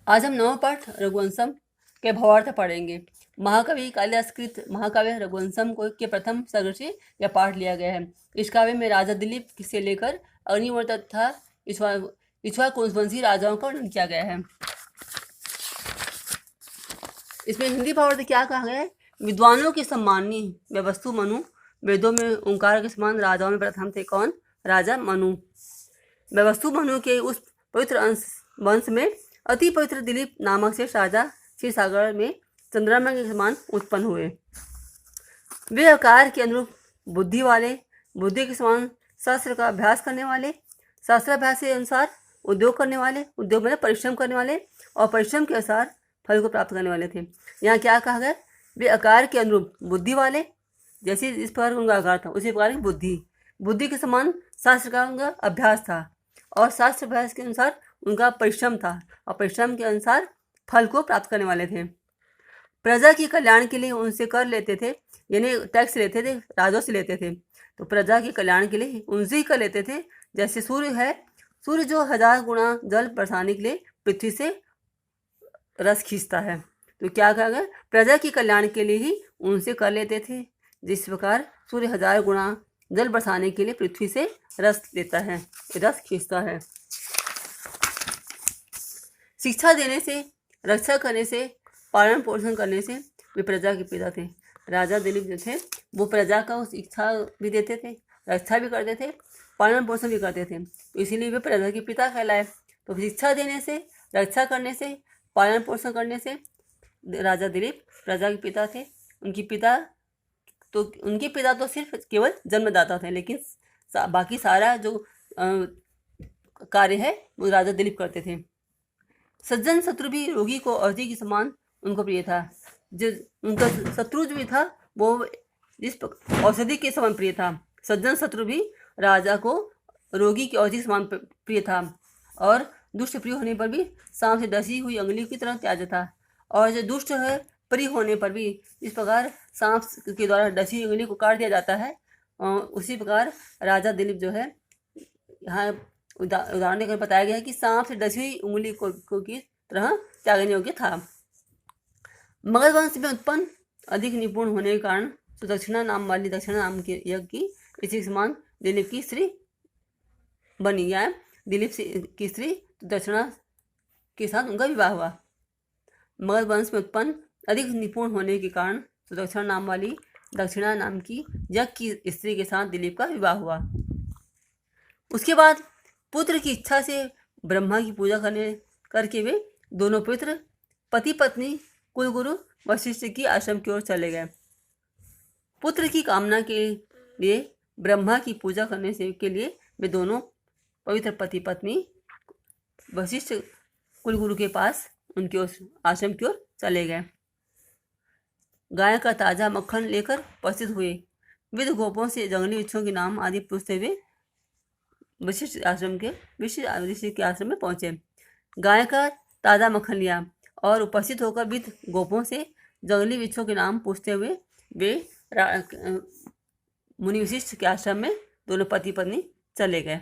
आज हम नव पाठ रघुवंशम के भावार्थ पढ़ेंगे। महाकवि कालिदास कृत महाकाव्य रघुवंशम को के प्रथम सर्ग से यह पाठ लिया गया है। इस काव्य में राजा दिलीप से लेकर अग्निवर्त तथा इक्ष्वाकुवंशी राजाओं का वर्णन किया गया है। इसमें हिंदी भावार्थ क्या कहा गया है? विद्वानों के सम्मानी व्यवस्तु मनु, वेदों में ओंकार के समान राजाओं में प्रथम थे कौन? राजा मनु। व्यवस्तु मनु के उस पवित्र वंश में अति पवित्र दिलीप नामक से राजा क्षीर सागर में चंद्रमा के समान उत्पन्न हुए। वे आकार के अनुरूप बुद्धि वाले, बुद्धि के समान शास्त्र का अभ्यास करने वाले, शास्त्राभ्यास के अनुसार उद्योग करने वाले, उद्योग में परिश्रम करने वाले और परिश्रम के अनुसार फल को प्राप्त करने वाले थे। यहाँ क्या कहा गया? वे आकार के अनुरूप बुद्धि वाले, जैसे इस प्रकार उनका आकार था उसी प्रकार की बुद्धि के समान शास्त्र का उनका अभ्यास था और शास्त्र अभ्यास के अनुसार उनका परिश्रम था और परिश्रम के अनुसार फल को प्राप्त करने वाले थे। प्रजा के कल्याण के लिए उनसे कर लेते थे, यानी टैक्स लेते थे, राजों से लेते थे। तो प्रजा के कल्याण के लिए उनसे ही कर लेते थे। जैसे सूर्य है, सूर्य जो 1000 गुना जल बरसाने के लिए पृथ्वी से रस खींचता है। तो क्या कहा गया? प्रजा के कल्याण के लिए ही उनसे कर लेते थे। जिस प्रकार सूर्य 1000 गुना जल बरसाने के लिए पृथ्वी से रस लेता है, रस खींचता है। शिक्षा देने से, रक्षा करने से, पालन पोषण करने से वे प्रजा के पिता थे। राजा दिलीप जो थे वो प्रजा का शिक्षा भी देते थे, रक्षा भी करते थे, पालन पोषण भी करते थे, तो इसीलिए वे प्रजा के पिता कहलाए। तो शिक्षा देने से, रक्षा करने से, पालन पोषण करने से राजा दिलीप प्रजा के पिता थे। उनके पिता तो सिर्फ केवल जन्मदाता थे, लेकिन बाकी सारा जो कार्य है वो राजा दिलीप करते थे। सज्जन शत्रु भी रोगी को औषधि के समान उनको प्रिय था। जो उनका शत्रु जो भी था वो इस औषधि के समान प्रिय था। सज्जन शत्रु भी राजा को रोगी की औषधि के समान प्रिय था और दुष्ट प्रिय होने पर भी सांप से डसी हुई अंगुली की तरह त्याज था। और जो दुष्ट है प्रिय होने पर भी इस प्रकार सांप के द्वारा डसी हुई अंगुली को काट दिया जाता है, उसी प्रकार राजा दिलीप जो है यहाँ उदाहरण देकर बताया गया है कि सांप से डसी हुई उंगली को की तरह त्यागने योग्य था। मगध वंश में उत्पन्न अधिक निपुण होने के कारण सुदक्षिणा नाम वाली दक्षिणा नाम के यज्ञ की इसी समान दिलीप की स्त्री बनी, या दिलीप की स्त्री दक्षिणा के साथ उनका विवाह हुआ। मगध वंश में उत्पन्न अधिक निपुण होने के कारण सुदक्षिणा नाम वाली दक्षिणा नाम की यज्ञ की स्त्री के साथ दिलीप का विवाह हुआ। उसके बाद पुत्र की इच्छा से ब्रह्मा की पूजा करके वे दोनों पुत्र पति पत्नी कुलगुरु वशिष्ठ की आश्रम की ओर चले गए। पुत्र की कामना के लिए ब्रह्मा की पूजा करने से के लिए वे दोनों पवित्र पति पत्नी वशिष्ठ कुलगुरु के पास उनके आश्रम की ओर चले गए। गाय का ताज़ा मक्खन लेकर उपस्थित हुए। विद गोपों से जंगली वृक्षों के नाम आदि पूछते हुए वशिष्ठ के आश्रम में पहुंचे। गाय का ताज़ा मक्खन लिया और उपस्थित होकर विद गोपों से जंगली वृक्षों के नाम पूछते हुए वे मुनि वशिष्ठ के आश्रम में दोनों पति पत्नी चले गए।